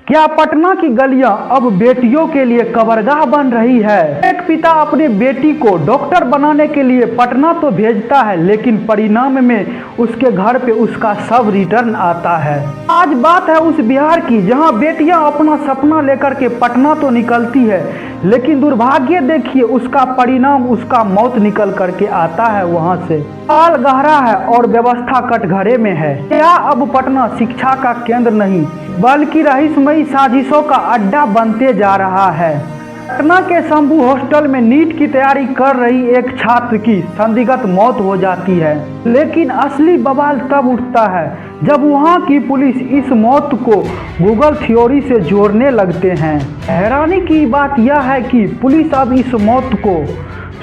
क्या पटना की गलियां अब बेटियों के लिए कब्रगाह बन रही है। एक पिता अपने बेटी को डॉक्टर बनाने के लिए पटना तो भेजता है, लेकिन परिणाम में उसके घर पे उसका शव रिटर्न आता है। आज बात है उस बिहार की, जहां बेटियां अपना सपना लेकर के पटना तो निकलती है, लेकिन दुर्भाग्य देखिए उसका परिणाम उसका मौत निकल करके आता है वहां से। हाल गहरा है और व्यवस्था कटघरे में है। क्या अब पटना शिक्षा का केंद्र नहीं बल्कि रहस्यमयी साजिशों का अड्डा बनते जा रहा है। पटना के शंभू हॉस्टल में नीट की तैयारी कर रही एक छात्र की संदिग्ध मौत हो जाती है, लेकिन असली बवाल तब उठता है जब वहां की पुलिस इस मौत को गूगल थ्योरी से जोड़ने लगते हैं। हैरानी की बात यह है कि पुलिस अब इस मौत को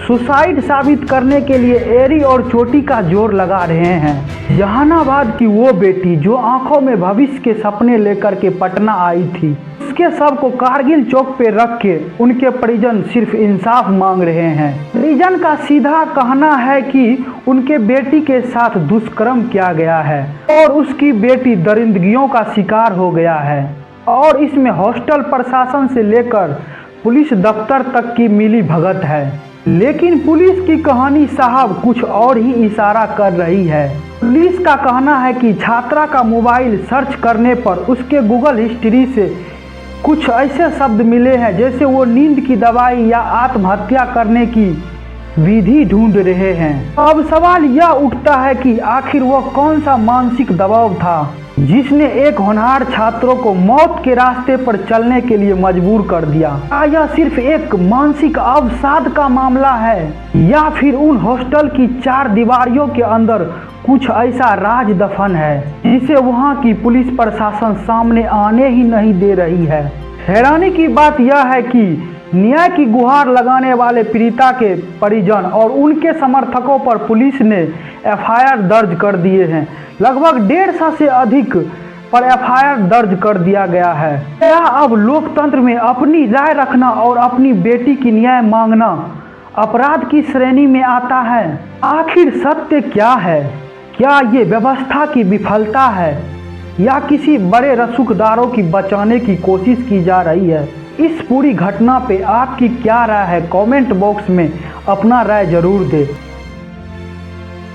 सुसाइड साबित करने के लिए एड़ी और चोटी का जोर लगा रहे हैं। जहानाबाद की वो बेटी जो आंखों में भविष्य के सपने लेकर के पटना आई थी, उसके शव को कारगिल चौक पे रख के उनके परिजन सिर्फ इंसाफ मांग रहे हैं। परिजन का सीधा कहना है कि उनके बेटी के साथ दुष्कर्म किया गया है और उसकी बेटी दरिंदगियों का शिकार हो गया है, और इसमें हॉस्टल प्रशासन से लेकर पुलिस दफ्तर तक की मिली भगत है। लेकिन पुलिस की कहानी साहब कुछ और ही इशारा कर रही है। पुलिस का कहना है कि छात्रा का मोबाइल सर्च करने पर उसके गूगल हिस्ट्री से कुछ ऐसे शब्द मिले हैं जैसे वो नींद की दवाई या आत्महत्या करने की विधि ढूंढ रहे हैं। अब सवाल यह उठता है कि आखिर वह कौन सा मानसिक दबाव था जिसने एक होनहार छात्रों को मौत के रास्ते पर चलने के लिए मजबूर कर दिया। क्या यह सिर्फ एक मानसिक अवसाद का मामला है, या फिर उन हॉस्टल की चार दीवारियों के अंदर कुछ ऐसा राज दफन है जिसे वहां की पुलिस प्रशासन सामने आने ही नहीं दे रही है। हैरानी की बात यह है कि न्याय की गुहार लगाने वाले पीड़िता के परिजन और उनके समर्थकों पर पुलिस ने एफआईआर दर्ज कर दिए हैं। लगभग 150 से अधिक पर एफआईआर दर्ज कर दिया गया है। क्या अब लोकतंत्र में अपनी राय रखना और अपनी बेटी की न्याय मांगना अपराध की श्रेणी में आता है? आखिर सत्य क्या है? क्या ये व्यवस्था की विफलता है या किसी बड़े रसूखदारों की बचाने की कोशिश की जा रही है? इस पूरी घटना पे आपकी क्या राय है? कमेंट बॉक्स में अपना राय जरूर दें।